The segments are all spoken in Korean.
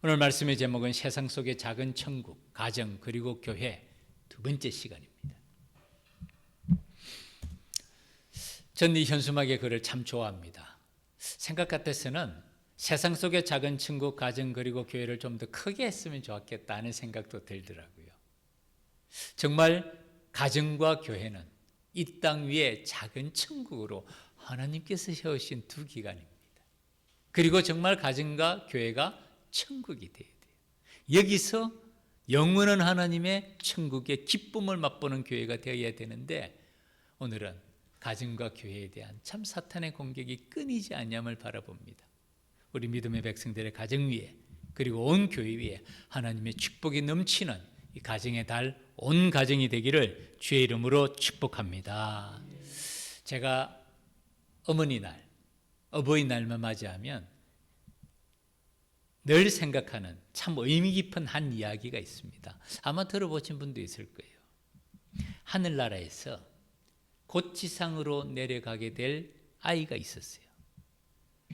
오늘 말씀의 제목은 세상 속의 작은 천국, 가정 그리고 교회 두 번째 시간입니다. 전 이 현수막의 글을 참 좋아합니다. 생각 같아서는 세상 속의 작은 천국, 가정 그리고 교회를 좀 더 크게 했으면 좋았겠다는 생각도 들더라고요. 정말 가정과 교회는 이 땅 위에 작은 천국으로 하나님께서 세우신 두 기관입니다. 그리고 정말 가정과 교회가 천국이 되어야 돼요. 여기서 영원한 하나님의 천국의 기쁨을 맛보는 교회가 되어야 되는데, 오늘은 가정과 교회에 대한 참 사탄의 공격이 끊이지 않음을 바라봅니다. 우리 믿음의 백성들의 가정 위에 그리고 온 교회 위에 하나님의 축복이 넘치는 이 가정의 달, 온 가정이 되기를 주의 이름으로 축복합니다. 제가 어머니날, 어버이날만 맞이하면 늘 생각하는 참 의미 깊은 한 이야기가 있습니다. 아마 들어보신 분도 있을 거예요. 하늘나라에서 곧 지상으로 내려가게 될 아이가 있었어요.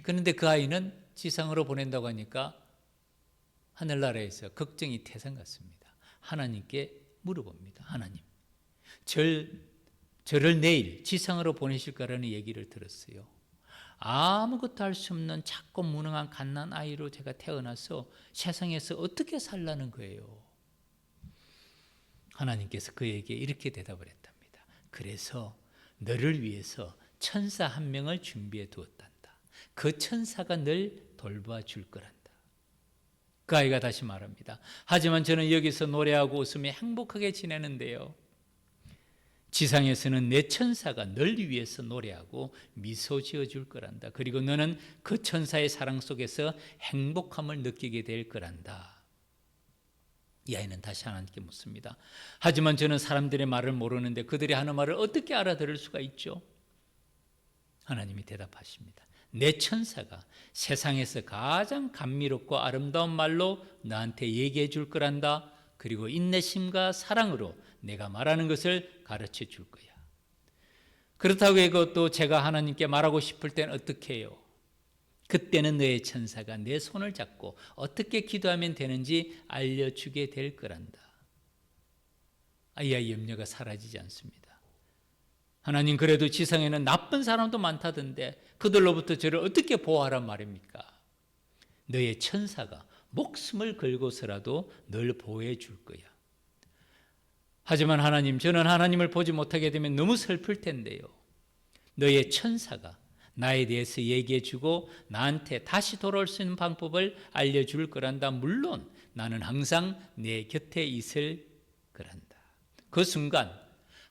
그런데 그 아이는 지상으로 보낸다고 하니까 하늘나라에서 걱정이 태산 같습니다. 하나님께 물어봅니다. 하나님, 저를 내일 지상으로 보내실 거라는 얘기를 들었어요. 아무것도 할 수 없는 작고 무능한 갓난 아이로 제가 태어나서 세상에서 어떻게 살라는 거예요? 하나님께서 그에게 이렇게 대답을 했답니다. 그래서 너를 위해서 천사 한 명을 준비해 두었단다. 그 천사가 널 돌봐줄 거란다. 그 아이가 다시 말합니다. 하지만 저는 여기서 노래하고 웃으며 행복하게 지내는데요, 지상에서는 내 천사가 널 위해서 노래하고 미소 지어줄 거란다. 그리고 너는 그 천사의 사랑 속에서 행복함을 느끼게 될 거란다. 이 아이는 다시 하나님께 묻습니다. 하지만 저는 사람들의 말을 모르는데 그들이 하는 말을 어떻게 알아들을 수가 있죠? 하나님이 대답하십니다. 내 천사가 세상에서 가장 감미롭고 아름다운 말로 나한테 얘기해 줄 거란다. 그리고 인내심과 사랑으로 내가 말하는 것을 가르쳐 줄 거야. 그렇다고 이것도 제가 하나님께 말하고 싶을 땐 어떻게 해요? 그때는 너의 천사가 내 손을 잡고 어떻게 기도하면 되는지 알려주게 될 거란다. 아이의 염려가 사라지지 않습니다. 하나님, 그래도 지상에는 나쁜 사람도 많다던데 그들로부터 저를 어떻게 보호하란 말입니까? 너의 천사가 목숨을 걸고서라도 널 보호해 줄 거야. 하지만 하나님, 저는 하나님을 보지 못하게 되면 너무 슬플 텐데요. 너의 천사가 나에 대해서 얘기해 주고 나한테 다시 돌아올 수 있는 방법을 알려줄 거란다. 물론 나는 항상 내 곁에 있을 거란다. 그 순간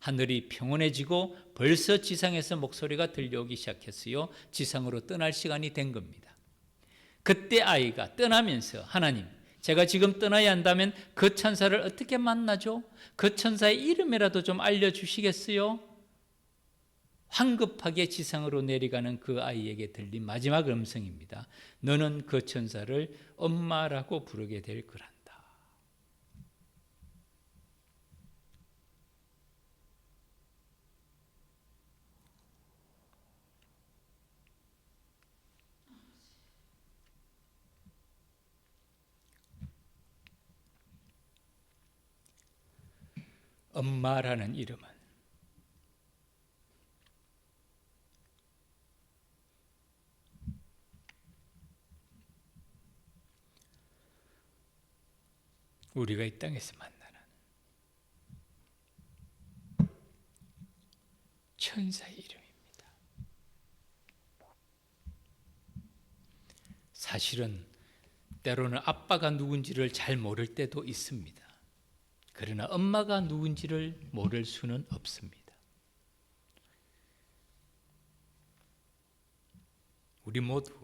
하늘이 평온해지고 벌써 지상에서 목소리가 들려오기 시작했어요. 지상으로 떠날 시간이 된 겁니다. 그때 아이가 떠나면서, 하나님, 제가 지금 떠나야 한다면 그 천사를 어떻게 만나죠? 그 천사의 이름이라도 좀 알려주시겠어요? 황급하게 지상으로 내려가는 그 아이에게 들린 마지막 음성입니다. 너는 그 천사를 엄마라고 부르게 될 거란다. 엄마라는 이름은 우리가 이 땅에서 만나는 천사의 이름입니다. 사실은 때로는 아빠가 누군지를 잘 모를 때도 있습니다. 그러나 엄마가 누군지를 모를 수는 없습니다. 우리 모두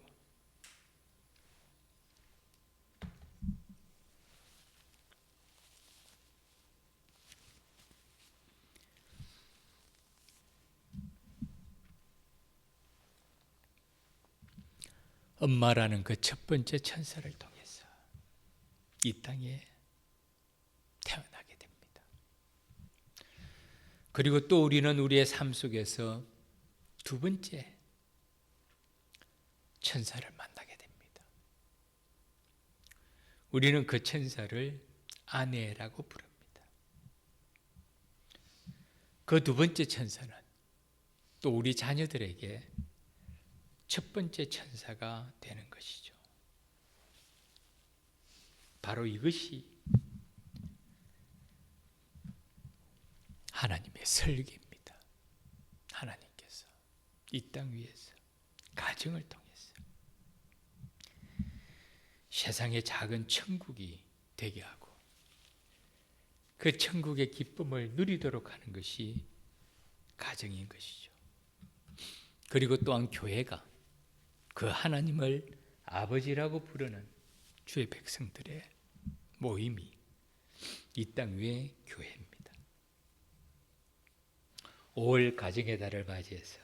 엄마라는 그 첫 번째 천사를 통해서 이 땅에 태어나게 됩니다. 그리고 또 우리는 우리의 삶 속에서 두 번째 천사를 만나게 됩니다. 우리는 그 천사를 아내라고 부릅니다. 그 두 번째 천사는 또 우리 자녀들에게 첫 번째 천사가 되는 것이죠. 바로 이것이 하나님의 설계입니다. 하나님께서 이 땅 위에서 가정을 통해서 세상의 작은 천국이 되게 하고 그 천국의 기쁨을 누리도록 하는 것이 가정인 것이죠. 그리고 또한 교회가 그 하나님을 아버지라고 부르는 주의 백성들의 모임이 이 땅 위의 교회입니다. 5월 가정의 달을 맞이해서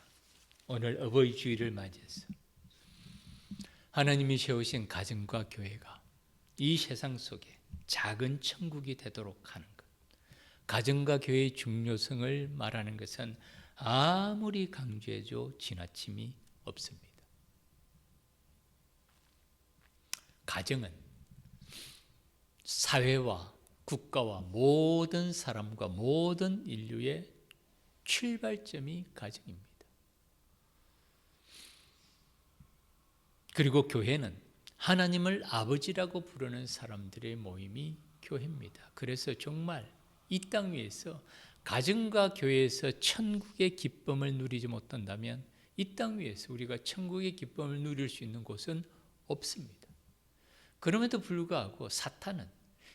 오늘 어버이 주일을 맞이해서 하나님이 세우신 가정과 교회가 이 세상 속에 작은 천국이 되도록 하는 것, 가정과 교회의 중요성을 말하는 것은 아무리 강조해도 지나침이 없습니다. 가정은 사회와 국가와 모든 사람과 모든 인류의 출발점이 가정입니다. 그리고 교회는 하나님을 아버지라고 부르는 사람들의 모임이 교회입니다. 그래서 정말 이 땅 위에서 가정과 교회에서 천국의 기쁨을 누리지 못한다면 이 땅 위에서 우리가 천국의 기쁨을 누릴 수 있는 곳은 없습니다. 그럼에도 불구하고 사탄은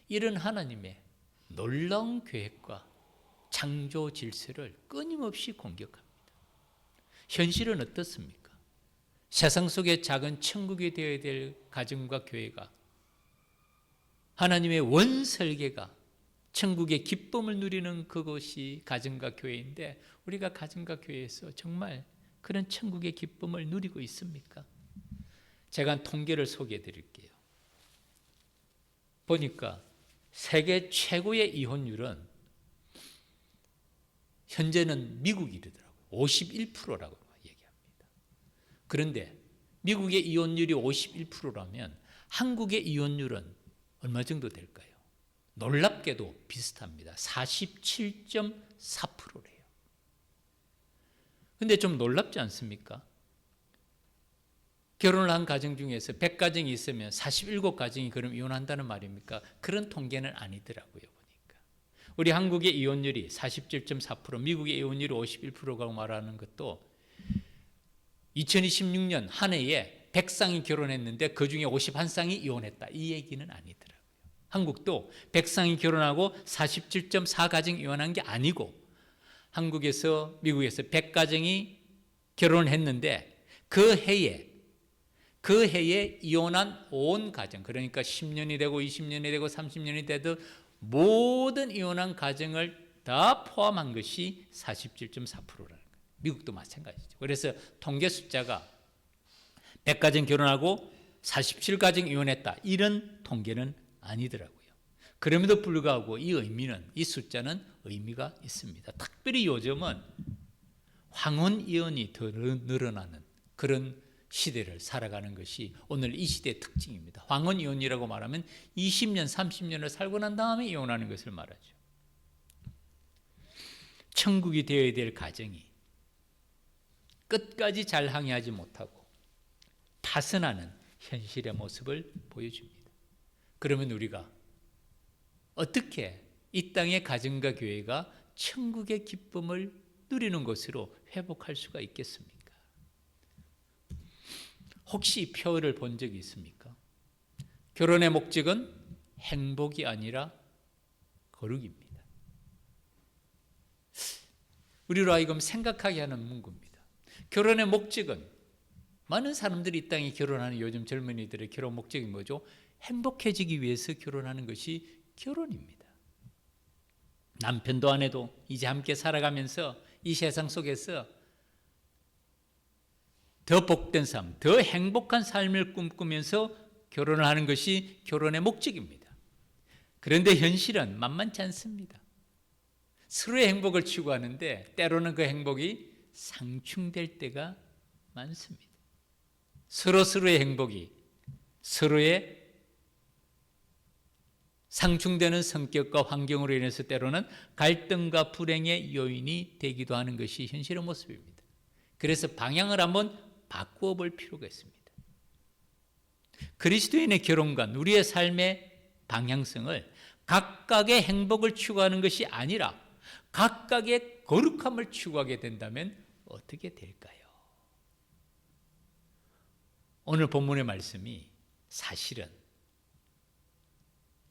이런 하나님의 놀라운 계획과 창조 질서를 끊임없이 공격합니다. 현실은 어떻습니까? 세상 속에 작은 천국이 되어야 될 가정과 교회가 하나님의 원설계가 천국의 기쁨을 누리는 그것이 가정과 교회인데 우리가 가정과 교회에서 정말 그런 천국의 기쁨을 누리고 있습니까? 제가 통계를 소개해 드릴게요. 보니까 세계 최고의 이혼율은 현재는 미국이 이르더라고요. 51%라고 얘기합니다. 그런데 미국의 이혼율이 51%라면 한국의 이혼율은 얼마 정도 될까요? 놀랍게도 비슷합니다. 47.4%래요. 근데 좀 놀랍지 않습니까? 결혼을 한 가정 중에서 100가정이 있으면 47가정이 그럼 이혼한다는 말입니까? 그런 통계는 아니더라고요, 보니까. 우리 한국의 이혼율이 47.4%, 미국의 이혼율이 51%라고 말하는 것도 2026년 한 해에 100쌍이 결혼했는데 그중에 51쌍이 이혼했다. 이 얘기는 아니더라고요. 한국도 100쌍이 결혼하고 47.4가정이 이혼한 게 아니고 한국에서 미국에서 100가정이 결혼했는데 그 해에 이혼한 온 가정, 그러니까 10년이 되고 20년이 되고 30년이 되도 모든 이혼한 가정을 다 포함한 것이 47.4%라는 거예요. 미국도 마찬가지죠. 그래서 통계 숫자가 100가정 결혼하고 47가정 이혼했다. 이런 통계는 아니더라고요. 그럼에도 불구하고 이 숫자는 의미가 있습니다. 특별히 요즘은 황혼 이혼이 더 늘어나는 그런 시대를 살아가는 것이 오늘 이 시대의 특징입니다. 황혼 이혼이라고 말하면 20년, 30년을 살고 난 다음에 이혼하는 것을 말하죠. 천국이 되어야 될 가정이 끝까지 잘 항해하지 못하고 파선하는 현실의 모습을 보여줍니다. 그러면 우리가 어떻게 이 땅의 가정과 교회가 천국의 기쁨을 누리는 것으로 회복할 수가 있겠습니까? 혹시 표를 본 적이 있습니까? 결혼의 목적은 행복이 아니라 거룩입니다. 우리로 하여금 생각하게 하는 문구입니다. 결혼의 목적은 많은 사람들이 이 땅에 결혼하는 요즘 젊은이들의 결혼 목적이 뭐죠? 행복해지기 위해서 결혼하는 것이 결혼입니다. 남편도 아내도 이제 함께 살아가면서 이 세상 속에서 더 복된 삶, 더 행복한 삶을 꿈꾸면서 결혼을 하는 것이 결혼의 목적입니다. 그런데 현실은 만만치 않습니다. 서로의 행복을 추구하는데 때로는 그 행복이 상충될 때가 많습니다. 서로의 행복이 서로의 상충되는 성격과 환경으로 인해서 때로는 갈등과 불행의 요인이 되기도 하는 것이 현실의 모습입니다. 그래서 방향을 한번 바꾸어 볼 필요가 있습니다. 그리스도인의 결혼과 우리의 삶의 방향성을 각각의 행복을 추구하는 것이 아니라 각각의 거룩함을 추구하게 된다면 어떻게 될까요? 오늘 본문의 말씀이 사실은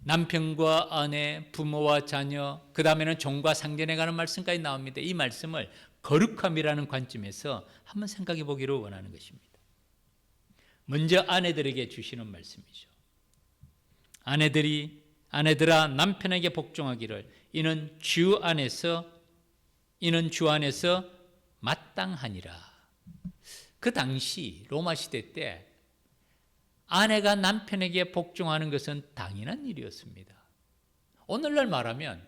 남편과 아내, 부모와 자녀, 그 다음에는 종과 상전에 가는 말씀까지 나옵니다. 이 말씀을 거룩함이라는 관점에서 한번 생각해 보기를 원하는 것입니다. 먼저 아내들에게 주시는 말씀이죠. 아내들아 남편에게 복종하기를 이는 주 안에서 마땅하니라. 그 당시 로마 시대 때 아내가 남편에게 복종하는 것은 당연한 일이었습니다. 오늘날 말하면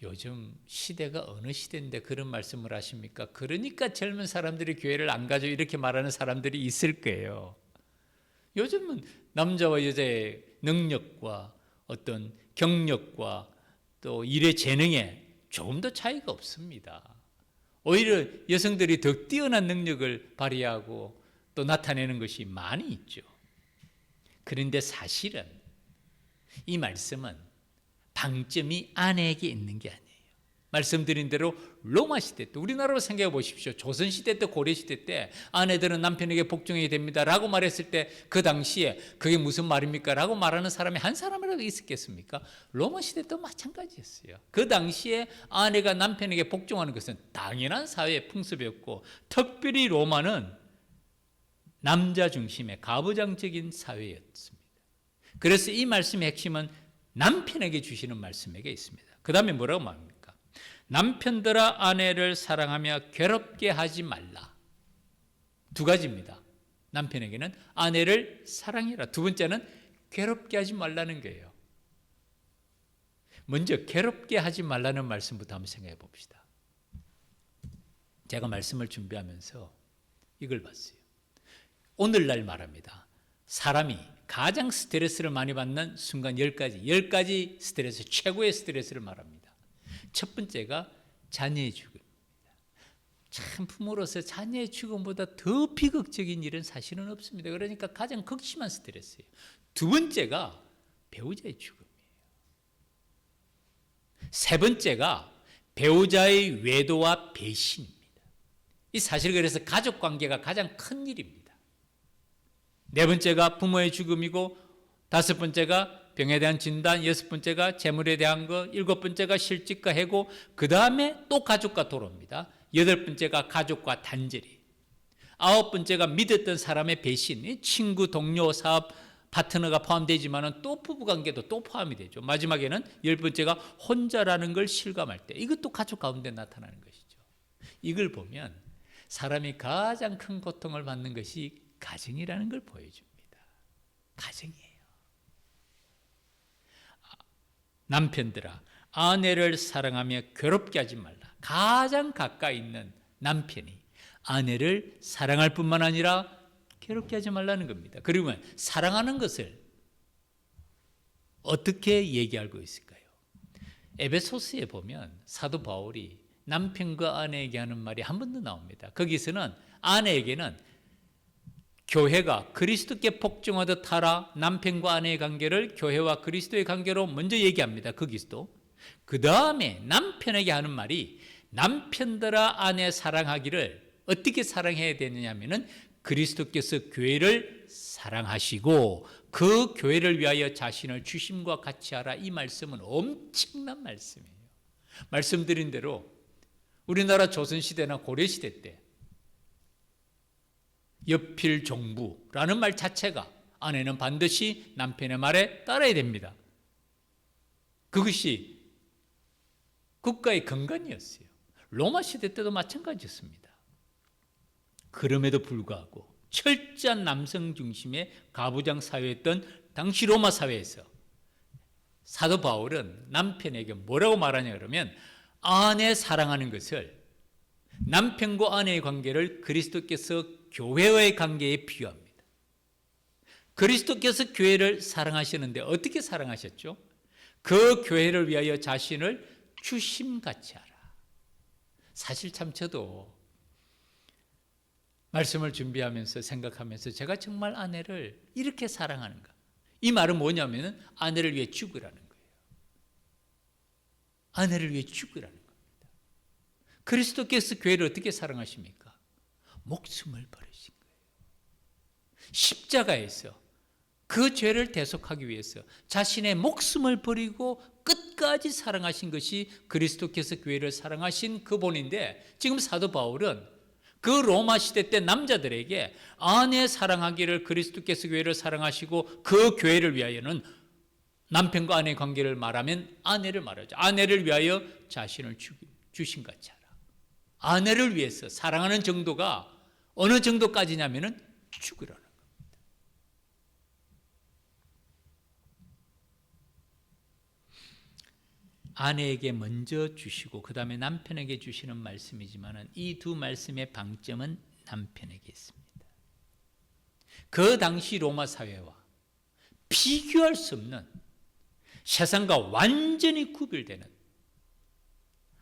요즘 시대가 어느 시대인데 그런 말씀을 하십니까? 그러니까 젊은 사람들이 교회를 안 가죠, 이렇게 말하는 사람들이 있을 거예요. 요즘은 남자와 여자의 능력과 어떤 경력과 또 일의 재능에 조금 더 차이가 없습니다. 오히려 여성들이 더 뛰어난 능력을 발휘하고 또 나타내는 것이 많이 있죠. 그런데 사실은 이 말씀은 방점이 아내에게 있는 게 아니에요. 말씀드린 대로 로마 시대 때, 우리나라로 생각해 보십시오. 조선 시대 때, 고려 시대 때 아내들은 남편에게 복종해야 됩니다 라고 말했을 때 그 당시에 그게 무슨 말입니까? 라고 말하는 사람이 한 사람이라도 있었겠습니까? 로마 시대 때도 마찬가지였어요. 그 당시에 아내가 남편에게 복종하는 것은 당연한 사회의 풍습이었고, 특별히 로마는 남자 중심의 가부장적인 사회였습니다. 그래서 이 말씀의 핵심은 남편에게 주시는 말씀에게 있습니다. 그 다음에 뭐라고 말합니까? 남편들아 아내를 사랑하며 괴롭게 하지 말라. 두 가지입니다. 남편에게는 아내를 사랑해라. 두 번째는 괴롭게 하지 말라는 거예요. 먼저 괴롭게 하지 말라는 말씀부터 한번 생각해 봅시다. 제가 말씀을 준비하면서 이걸 봤어요. 오늘날 말합니다. 사람이 가장 스트레스를 많이 받는 순간 10가지 스트레스, 최고의 스트레스를 말합니다. 첫 번째가 자녀의 죽음입니다. 참 부모로서 자녀의 죽음보다 더 비극적인 일은 사실은 없습니다. 그러니까 가장 극심한 스트레스예요. 두 번째가 배우자의 죽음이에요. 세 번째가 배우자의 외도와 배신입니다. 이 사실 그래서 가족 관계가 가장 큰 일입니다. 네 번째가 부모의 죽음이고, 다섯 번째가 병에 대한 진단, 여섯 번째가 재물에 대한 것, 일곱 번째가 실직과 해고, 그 다음에 또 가족과 돌아옵니다. 여덟 번째가 가족과 단절이, 아홉 번째가 믿었던 사람의 배신, 친구, 동료, 사업 파트너가 포함되지만 또 부부관계도 또 포함이 되죠. 마지막에는 열 번째가 혼자라는 걸 실감할 때, 이것도 가족 가운데 나타나는 것이죠. 이걸 보면 사람이 가장 큰 고통을 받는 것이 가정이라는 걸 보여줍니다. 가정이에요. 남편들아 아내를 사랑하며 괴롭게 하지 말라. 가장 가까이 있는 남편이 아내를 사랑할 뿐만 아니라 괴롭게 하지 말라는 겁니다. 그리고 사랑하는 것을 어떻게 얘기하고 있을까요? 에베소스에 보면 사도 바울이 남편과 아내에게 하는 말이 한 번 더 나옵니다. 거기서는 아내에게는 교회가 그리스도께 복종하듯 하라, 남편과 아내의 관계를 교회와 그리스도의 관계로 먼저 얘기합니다. 거기서도. 그 다음에 남편에게 하는 말이 남편들아 아내 사랑하기를 어떻게 사랑해야 되느냐면은 그리스도께서 교회를 사랑하시고 그 교회를 위하여 자신을 주심과 같이 하라. 이 말씀은 엄청난 말씀이에요. 말씀드린 대로 우리나라 조선시대나 고려시대 때 여필종부라는 말 자체가 아내는 반드시 남편의 말에 따라야 됩니다. 그것이 국가의 근간이었어요. 로마 시대 때도 마찬가지였습니다. 그럼에도 불구하고 철저한 남성 중심의 가부장 사회였던 당시 로마 사회에서 사도 바울은 남편에게 뭐라고 말하냐 그러면 아내 사랑하는 것을 남편과 아내의 관계를 그리스도께서 교회와의 관계에 비유합니다. 그리스도께서 교회를 사랑하시는데 어떻게 사랑하셨죠? 그 교회를 위하여 자신을 주심같이 하라. 사실 참 저도 말씀을 준비하면서 생각하면서 제가 정말 아내를 이렇게 사랑하는가? 이 말은 뭐냐면 아내를 위해 죽으라는 거예요. 아내를 위해 죽으라는 겁니다. 그리스도께서 교회를 어떻게 사랑하십니까? 목숨을 버리신 거예요. 십자가에서 그 죄를 대속하기 위해서 자신의 목숨을 버리고 끝까지 사랑하신 것이 그리스도께서 교회를 사랑하신 그 본인데, 지금 사도 바울은 그 로마 시대 때 남자들에게 아내 사랑하기를 그리스도께서 교회를 사랑하시고 그 교회를 위하여는 남편과 아내의 관계를 말하면 아내를 말하죠. 아내를 위하여 자신을 주심같이 하라. 아내를 위해서 사랑하는 정도가 어느 정도까지냐면은 죽으라는 겁니다. 아내에게 먼저 주시고 그 다음에 남편에게 주시는 말씀이지만 이 두 말씀의 방점은 남편에게 있습니다. 그 당시 로마 사회와 비교할 수 없는, 세상과 완전히 구별되는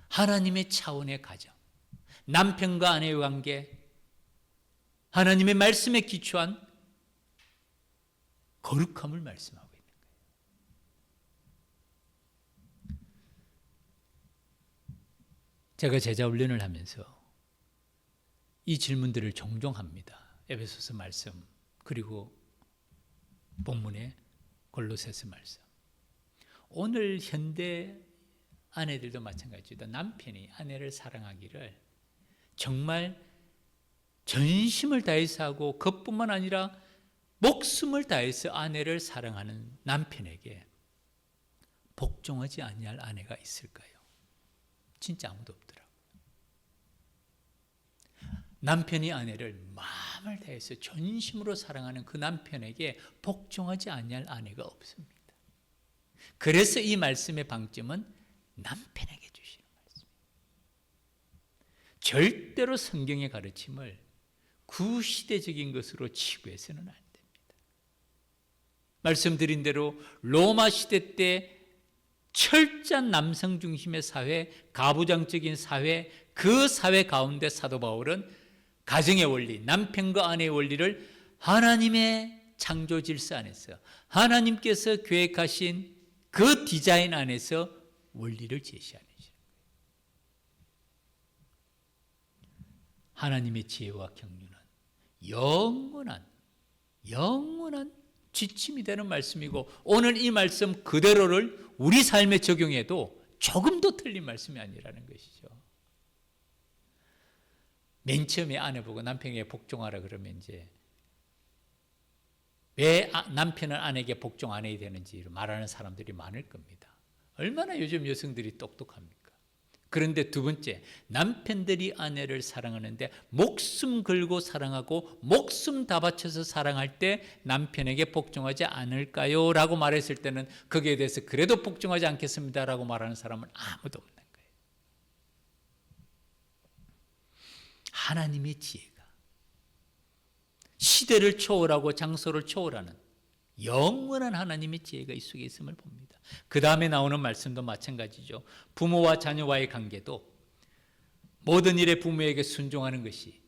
하나님의 차원의 가정, 남편과 아내의 관계, 하나님의 말씀에 기초한 거룩함을 말씀하고 있는 거예요. 제가 제자 훈련을 하면서 이 질문들을 종종 합니다. 에베소서 말씀, 그리고 본문의 골로새서 말씀. 오늘 현대 아내들도 마찬가지입니다. 남편이 아내를 사랑하기를 정말 전심을 다해서 하고 그것뿐만 아니라 목숨을 다해서 아내를 사랑하는 남편에게 복종하지 아니할 아내가 있을까요? 진짜 아무도 없더라고요. 남편이 아내를 마음을 다해서 전심으로 사랑하는 그 남편에게 복종하지 아니할 아내가 없습니다. 그래서 이 말씀의 방점은 남편에게 주시는 말씀이에요. 절대로 성경의 가르침을 구시대적인 것으로 치부해서는 안 됩니다. 말씀드린 대로 로마 시대 때 철저한 남성 중심의 사회, 가부장적인 사회, 그 사회 가운데 사도 바울은 가정의 원리, 남편과 아내의 원리를 하나님의 창조 질서 안에서, 하나님께서 계획하신 그 디자인 안에서 원리를 제시하는 거예요. 하나님의 지혜와 경륜은 영원한 지침이 되는 말씀이고, 오늘 이 말씀 그대로를 우리 삶에 적용해도 조금도 틀린 말씀이 아니라는 것이죠. 맨 처음에 아내 보고 남편에게 복종하라 그러면 이제 왜 남편은 아내에게 복종 안 해야 되는지 말하는 사람들이 많을 겁니다. 얼마나 요즘 여성들이 똑똑합니까? 그런데 두 번째, 남편들이 아내를 사랑하는데 목숨 걸고 사랑하고 목숨 다 바쳐서 사랑할 때 남편에게 복종하지 않을까요? 라고 말했을 때는 거기에 대해서 그래도 복종하지 않겠습니다 라고 말하는 사람은 아무도 없는 거예요. 하나님의 지혜가 시대를 초월하고 장소를 초월하는 영원한 하나님의 지혜가 이 속에 있음을 봅니다. 그 다음에 나오는 말씀도 마찬가지죠. 부모와 자녀와의 관계도 모든 일에 부모에게 순종하는 것이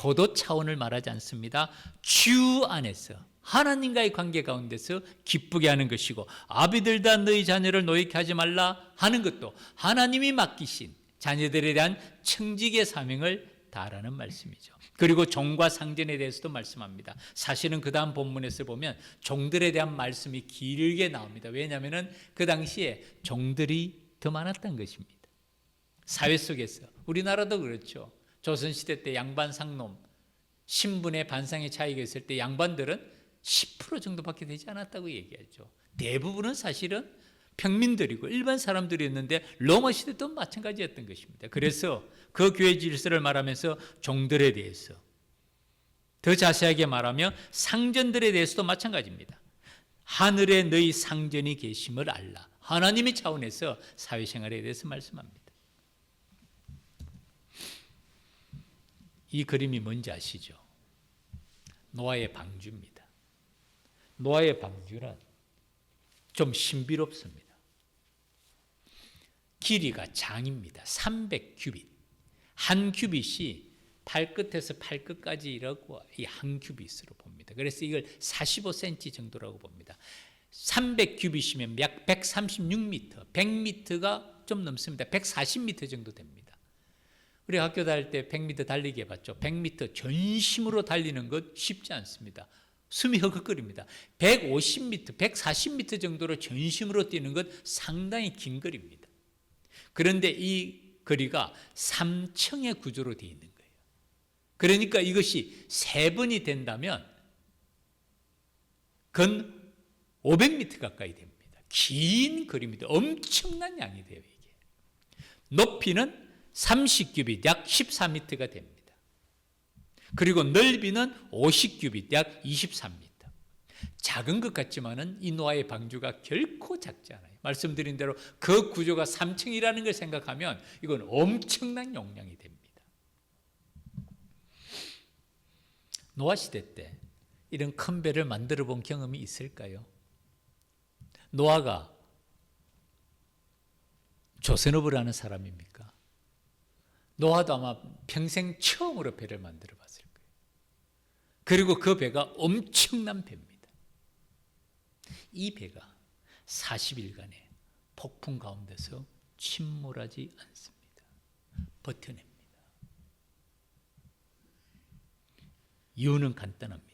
효도 차원을 말하지 않습니다. 주 안에서 하나님과의 관계 가운데서 기쁘게 하는 것이고, 아비들다 너희 자녀를 노예케 하지 말라 하는 것도 하나님이 맡기신 자녀들에 대한 청직의 사명을 다라는 말씀이죠. 그리고 종과 상전에 대해서도 말씀합니다. 사실은 그 다음 본문에서 보면 종들에 대한 말씀이 길게 나옵니다. 왜냐하면 그 당시에 종들이 더 많았던 것입니다. 사회 속에서 우리나라도 그렇죠. 조선시대 때 양반 상놈 신분의 반상의 차이가 있을 때 양반들은 10% 정도밖에 되지 않았다고 얘기하죠. 대부분은 사실은 평민들이고 일반 사람들이었는데 로마 시대도 마찬가지였던 것입니다. 그래서 그 교회 질서를 말하면서 종들에 대해서 더 자세하게 말하며 상전들에 대해서도 마찬가지입니다. 하늘에 너희 상전이 계심을 알라. 하나님의 차원에서 사회생활에 대해서 말씀합니다. 이 그림이 뭔지 아시죠? 노아의 방주입니다. 노아의 방주는 좀 신비롭습니다. 길이가 장입니다. 300규빗. 한 규빗이 팔끝에서 팔끝까지라고 이 한 규빗으로 봅니다. 그래서 이걸 45cm 정도라고 봅니다. 300규빗이면 약 136m, 100m가 좀 넘습니다. 140m 정도 됩니다. 우리 학교 다닐 때 100m 달리기 해봤죠. 100m 전심으로 달리는 것 쉽지 않습니다. 숨이 헉헉거립니다. 150m, 140m 정도로 전심으로 뛰는 것 상당히 긴 거리입니다. 그런데 이 거리가 3층의 구조로 되어 있는 거예요. 그러니까 이것이 3번이 된다면 근 500m 가까이 됩니다. 긴 거리입니다. 엄청난 양이 돼요. 이게 높이는 30규빗 약 14m가 됩니다. 그리고 넓이는 50규빗 약 23m. 작은 것 같지만은 이 노아의 방주가 결코 작지 않아요. 말씀드린 대로 그 구조가 3층이라는 걸 생각하면 이건 엄청난 용량이 됩니다. 노아 시대 때 이런 큰 배를 만들어 본 경험이 있을까요? 노아가 조선업을 하는 사람입니까? 노아도 아마 평생 처음으로 배를 만들어 봤을 거예요. 그리고 그 배가 엄청난 배입니다. 이 배가 40일간의 폭풍 가운데서 침몰하지 않습니다. 버텨냅니다. 이유는 간단합니다.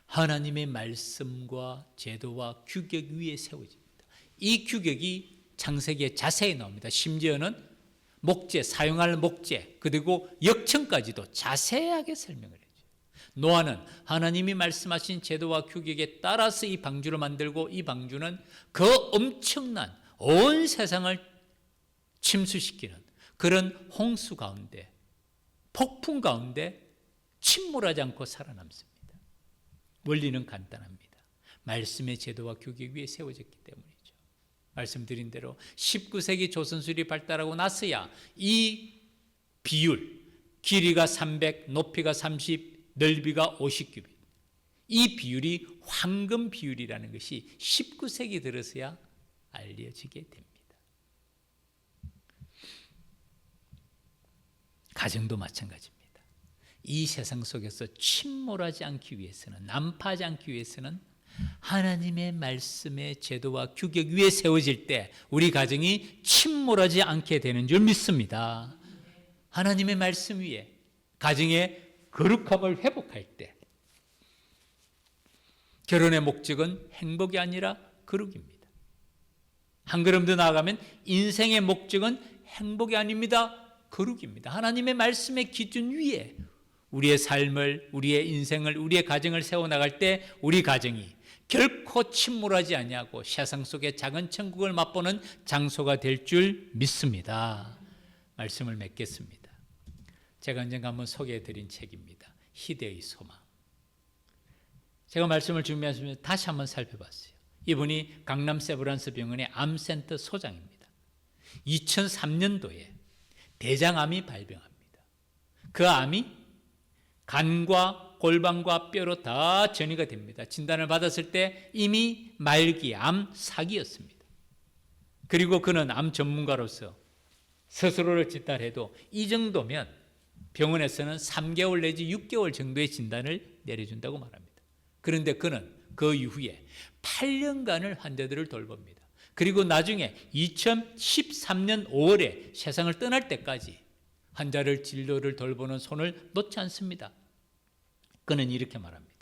하나님의 말씀과 제도와 규격 위에 세워집니다. 이 규격이 창세기에 자세히 나옵니다. 심지어는 목재, 사용할 목재, 그리고 역청까지도 자세하게 설명을 해줘요. 노아는 하나님이 말씀하신 제도와 규격에 따라서 이 방주를 만들고 이 방주는 그 엄청난 온 세상을 침수시키는 그런 홍수 가운데, 폭풍 가운데 침몰하지 않고 살아남습니다. 원리는 간단합니다. 말씀의 제도와 규격 위에 세워졌기 때문이죠. 말씀드린 대로 19세기 조선술이 발달하고 나서야 이 비율, 길이가 300, 높이가 30, 넓이가 50규빗, 이 비율이 황금 비율이라는 것이 19세기 들어서야 알려지게 됩니다. 가정도 마찬가지입니다. 이 세상 속에서 침몰하지 않기 위해서는, 난파하지 않기 위해서는 하나님의 말씀의 제도와 규격 위에 세워질 때 우리 가정이 침몰하지 않게 되는 줄 믿습니다. 하나님의 말씀 위에 가정의 거룩함을 회복할 때 결혼의 목적은 행복이 아니라 거룩입니다. 한 걸음 더 나아가면 인생의 목적은 행복이 아닙니다. 거룩입니다. 하나님의 말씀의 기준 위에 우리의 삶을, 우리의 인생을, 우리의 가정을 세워나갈 때 우리 가정이 결코 침몰하지 아니하고 세상 속의 작은 천국을 맛보는 장소가 될 줄 믿습니다. 말씀을 맺겠습니다. 제가 언젠가 한번 소개해드린 책입니다. 희대의 소망. 제가 말씀을 준비하면서 다시 한번 살펴봤어요. 이분이 강남 세브란스 병원의 암센터 소장입니다. 2003년도에 대장암이 발병합니다. 그 암이 간과 골반과 뼈로 다 전이가 됩니다. 진단을 받았을 때 이미 말기 암 사기였습니다. 그리고 그는 암 전문가로서 스스로를 진단해도 이 정도면 병원에서는 3개월 내지 6개월 정도의 진단을 내려준다고 말합니다. 그런데 그는 그 이후에 8년간을 환자들을 돌봅니다. 그리고 나중에 2013년 5월에 세상을 떠날 때까지 환자를 진료를 돌보는 손을 놓지 않습니다. 그는 이렇게 말합니다.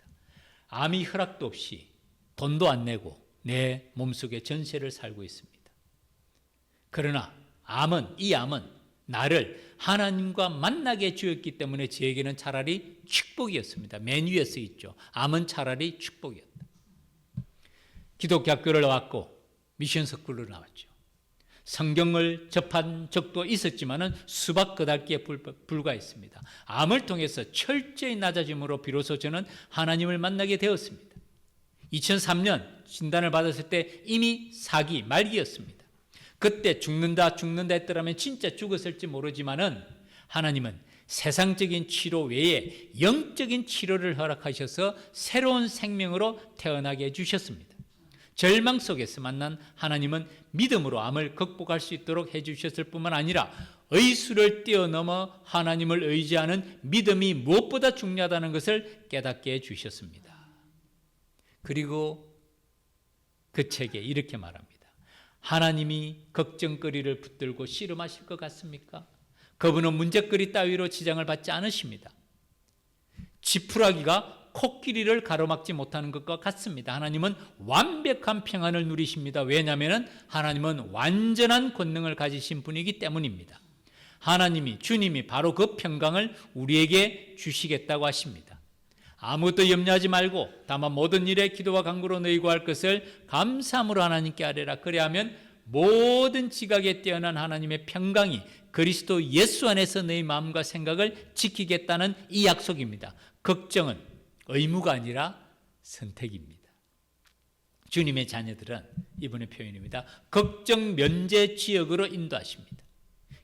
암이 허락도 없이 돈도 안 내고 내 몸속에 전세를 살고 있습니다. 그러나 이 암은 나를 하나님과 만나게 주었기 때문에 저에게는 차라리 축복이었습니다. 맨 위에 써 있죠. 암은 차라리 축복이었다. 기독교 학교를 나왔고 미션 스쿨로 나왔죠. 성경을 접한 적도 있었지만은 수박 끄닫기에 불과했습니다. 암을 통해서 철저히 낮아짐으로 비로소 저는 하나님을 만나게 되었습니다. 2003년 진단을 받았을 때 이미 사기 말기였습니다. 그때 죽는다 했더라면 진짜 죽었을지 모르지만은 하나님은 세상적인 치료 외에 영적인 치료를 허락하셔서 새로운 생명으로 태어나게 해주셨습니다. 절망 속에서 만난 하나님은 믿음으로 암을 극복할 수 있도록 해주셨을 뿐만 아니라 의술을 뛰어넘어 하나님을 의지하는 믿음이 무엇보다 중요하다는 것을 깨닫게 해주셨습니다. 그리고 그 책에 이렇게 말합니다. 하나님이 걱정거리를 붙들고 씨름하실 것 같습니까? 그분은 문제거리 따위로 지장을 받지 않으십니다. 지푸라기가 코끼리를 가로막지 못하는 것과 같습니다. 하나님은 완벽한 평안을 누리십니다. 왜냐하면 하나님은 완전한 권능을 가지신 분이기 때문입니다. 하나님이, 주님이 바로 그 평강을 우리에게 주시겠다고 하십니다. 아무것도 염려하지 말고 다만 모든 일에 기도와 간구로 너희 구할 것을 감사함으로 하나님께 아뢰라. 그래야면 모든 지각에 뛰어난 하나님의 평강이 그리스도 예수 안에서 너희 마음과 생각을 지키겠다는 이 약속입니다. 걱정은 의무가 아니라 선택입니다. 주님의 자녀들은 이번의 표현입니다. 걱정 면제 지역으로 인도하십니다.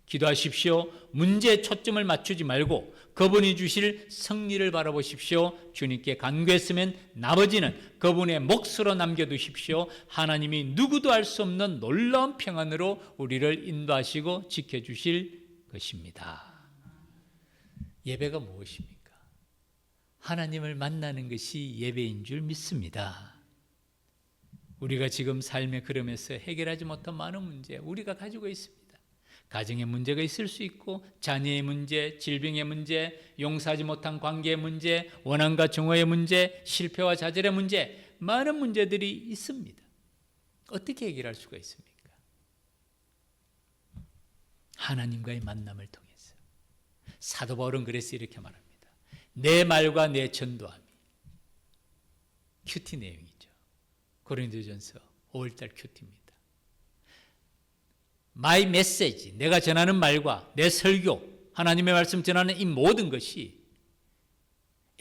기도하십시오. 문제에 초점을 맞추지 말고 그분이 주실 승리를 바라보십시오. 주님께 간구했으면 나머지는 그분의 몫으로 남겨두십시오. 하나님이 누구도 알 수 없는 놀라운 평안으로 우리를 인도하시고 지켜주실 것입니다. 예배가 무엇입니까? 하나님을 만나는 것이 예배인 줄 믿습니다. 우리가 지금 삶의 걸음에서 해결하지 못한 많은 문제 우리가 가지고 있습니다. 가정의 문제가 있을 수 있고 자녀의 문제, 질병의 문제, 용서하지 못한 관계의 문제, 원한과 정오의 문제, 실패와 좌절의 문제, 많은 문제들이 있습니다. 어떻게 해결할 수가 있습니까? 하나님과의 만남을 통해서. 사도 바울은 그래서 이렇게 말합니다. 내 말과 내 전도함이. 큐티 내용이죠. 고린도전서 5월달 큐티입니다. 마이 메시지, 내가 전하는 말과 내 설교, 하나님의 말씀 전하는 이 모든 것이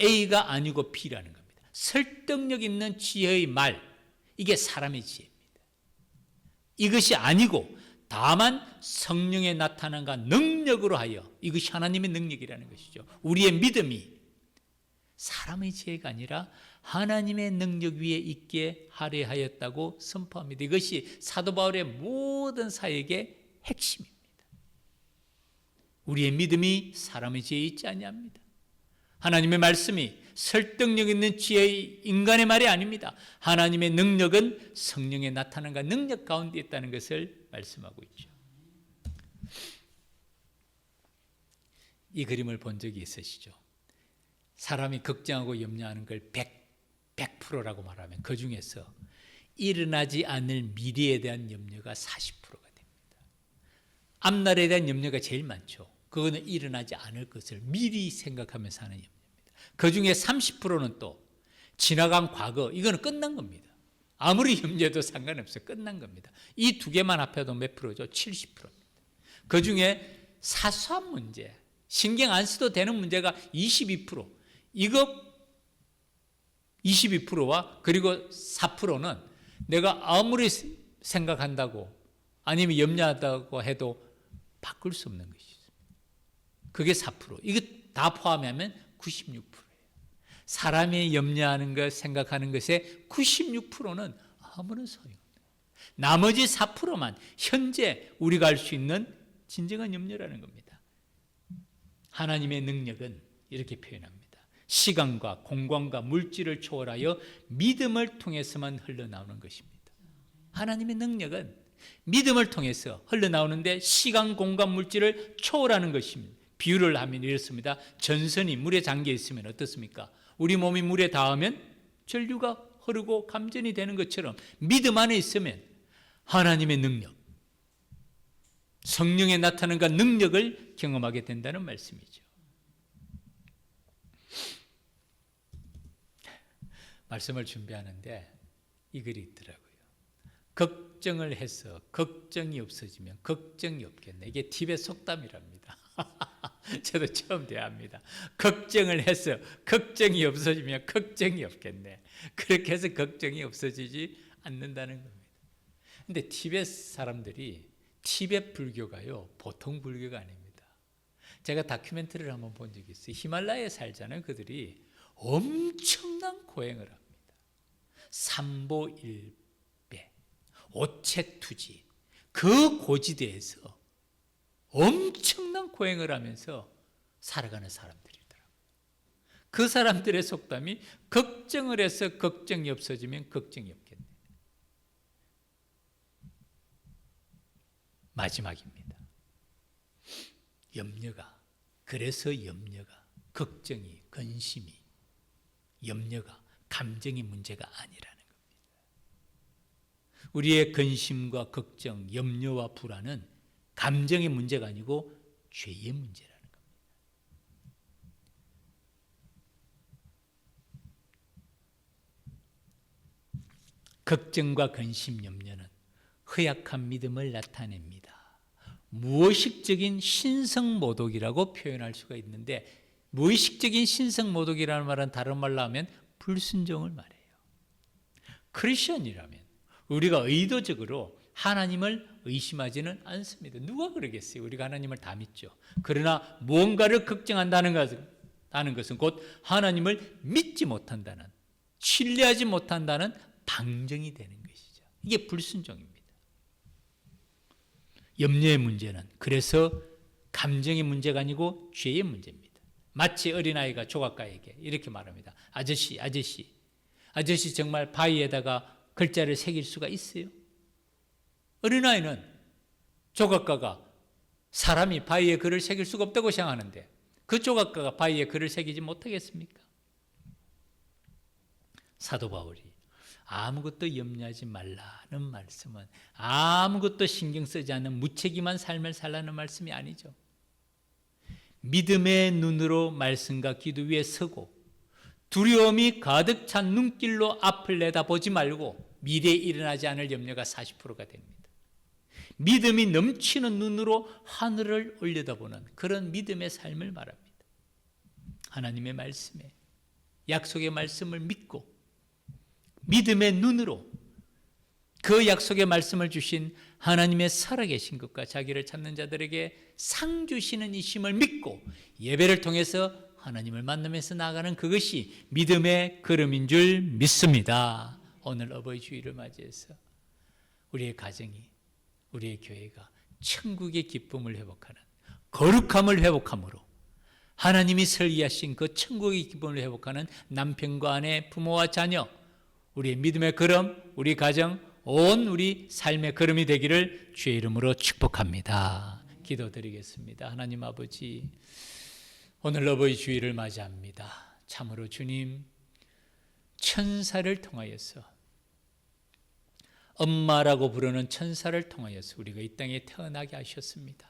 A가 아니고 B라는 겁니다. 설득력 있는 지혜의 말, 이게 사람의 지혜입니다. 이것이 아니고 다만 성령의 나타남과 능력으로 하여, 이것이 하나님의 능력이라는 것이죠. 우리의 믿음이 사람의 지혜가 아니라 하나님의 능력 위에 있게 하려 하였다고 선포합니다. 이것이 사도 바울의 모든 사역의 핵심입니다. 우리의 믿음이 사람의 지혜에 있지 아니합니다. 하나님의 말씀이 설득력 있는 지혜의 인간의 말이 아닙니다. 하나님의 능력은 성령의 나타남과 능력 가운데 있다는 것을 말씀하고 있죠. 이 그림을 본 적이 있으시죠? 사람이 걱정하고 염려하는 걸 100%라고 말하면 그 중에서 일어나지 않을 미래에 대한 염려가 40%가 됩니다. 앞날에 대한 염려가 제일 많죠. 그거는 일어나지 않을 것을 미리 생각하면서 하는 염려입니다. 그 중에 30%는 또 지나간 과거, 이거는 끝난 겁니다. 아무리 염려해도 상관없어요. 끝난 겁니다. 이 두 개만 합해도 몇 프로죠? 70%입니다. 그 중에 사소한 문제, 신경 안 써도 되는 문제가 22%. 이거 22%와 그리고 4%는 내가 아무리 생각한다고 아니면 염려하다고 해도 바꿀 수 없는 것이죠. 그게 4%. 이거 다 포함하면 96%예요. 사람이 염려하는 것, 생각하는 것의 96%는 아무런 소용없어요. 나머지 4%만 현재 우리가 알 수 있는 진정한 염려라는 겁니다. 하나님의 능력은 이렇게 표현합니다. 시간과 공간과 물질을 초월하여 믿음을 통해서만 흘러나오는 것입니다. 하나님의 능력은 믿음을 통해서 흘러나오는데 시간, 공간, 물질을 초월하는 것입니다. 비유를 하면 이렇습니다. 전선이 물에 잠겨 있으면 어떻습니까? 우리 몸이 물에 닿으면 전류가 흐르고 감전이 되는 것처럼 믿음 안에 있으면 하나님의 능력, 성령의 나타남과 능력을 경험하게 된다는 말씀이죠. 말씀을 준비하는데 이 글이 있더라고요. 걱정을 해서 걱정이 없어지면 걱정이 없겠네. 이게 티벳 속담이랍니다. 저도 처음 대합니다. 걱정을 해서 걱정이 없어지면 걱정이 없겠네. 그렇게 해서 걱정이 없어지지 않는다는 겁니다. 근데 티벳 사람들이, 티벳 불교가요, 보통 불교가 아닙니다. 제가 다큐멘터리를 한번 본 적이 있어요. 히말라야에 살잖아요. 그들이 엄청난 고행을 합니다. 삼보일배, 오체투지, 그 고지대에서 엄청난 고행을 하면서 살아가는 사람들이더라고요. 그 사람들의 속담이 걱정을 해서 걱정이 없어지면 걱정이 없겠네. 마지막입니다. 염려가, 그래서 염려가, 걱정이, 근심이, 염려가 감정의 문제가 아니라는 겁니다. 우리의 근심과 걱정, 염려와 불안은 감정의 문제가 아니고 죄의 문제라는 겁니다. 걱정과 근심, 염려는 허약한 믿음을 나타냅니다. 무의식적인 신성모독이라고 표현할 수가 있는데, 무의식적인 신성모독이라는 말은 다른 말로 하면 불순종을 말해요. 크리스천이라면 우리가 의도적으로 하나님을 의심하지는 않습니다. 누가 그러겠어요? 우리가 하나님을 다 믿죠. 그러나 무언가를 걱정한다는 것은 곧 하나님을 믿지 못한다는, 신뢰하지 못한다는 방정이 되는 것이죠. 이게 불순종입니다. 염려의 문제는 그래서 감정의 문제가 아니고 죄의 문제입니다. 마치 어린아이가 조각가에게 이렇게 말합니다. 아저씨 정말 바위에다가 글자를 새길 수가 있어요? 어린아이는 조각가가 사람이 바위에 글을 새길 수가 없다고 생각하는데 그 조각가가 바위에 글을 새기지 못하겠습니까? 사도 바울이 아무것도 염려하지 말라는 말씀은 아무것도 신경 쓰지 않는 무책임한 삶을 살라는 말씀이 아니죠. 믿음의 눈으로 말씀과 기도 위에 서고 두려움이 가득 찬 눈길로 앞을 내다보지 말고 미래에 일어나지 않을 염려가 40%가 됩니다. 믿음이 넘치는 눈으로 하늘을 올려다보는 그런 믿음의 삶을 말합니다. 하나님의 말씀에, 약속의 말씀을 믿고 믿음의 눈으로 그 약속의 말씀을 주신 하나님의 살아계신 것과 자기를 찾는 자들에게 상 주시는 이심을 믿고 예배를 통해서 하나님을 만나면서 나아가는 그것이 믿음의 걸음인 줄 믿습니다. 오늘 어버이 주일을 맞이해서 우리의 가정이, 우리의 교회가 천국의 기쁨을 회복하는, 거룩함을 회복함으로 하나님이 설계하신 그 천국의 기쁨을 회복하는 남편과 아내, 부모와 자녀, 우리의 믿음의 걸음, 우리 가정, 온 우리 삶의 걸음이 되기를 주의 이름으로 축복합니다. 기도드리겠습니다. 하나님 아버지, 오늘 어버이 주일을 맞이합니다. 참으로 주님, 천사를 통하여서, 엄마라고 부르는 천사를 통하여서 우리가 이 땅에 태어나게 하셨습니다.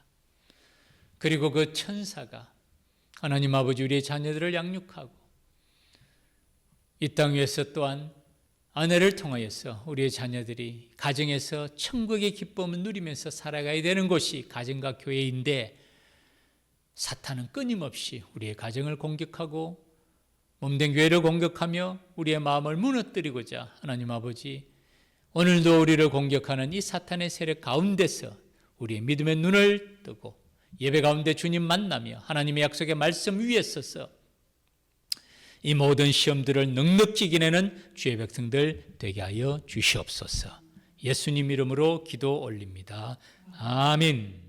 그리고 그 천사가 하나님 아버지 우리의 자녀들을 양육하고 이 땅 위에서 또한 아내를 통하여서 우리의 자녀들이 가정에서 천국의 기쁨을 누리면서 살아가야 되는 곳이 가정과 교회인데, 사탄은 끊임없이 우리의 가정을 공격하고 몸된 교회를 공격하며 우리의 마음을 무너뜨리고자 하나님 아버지 오늘도 우리를 공격하는 이 사탄의 세력 가운데서 우리의 믿음의 눈을 뜨고 예배 가운데 주님 만나며 하나님의 약속의 말씀 위에 서서 이 모든 시험들을 넉넉히 이겨내는 주의 백성들 되게 하여 주시옵소서. 예수님 이름으로 기도 올립니다. 아멘.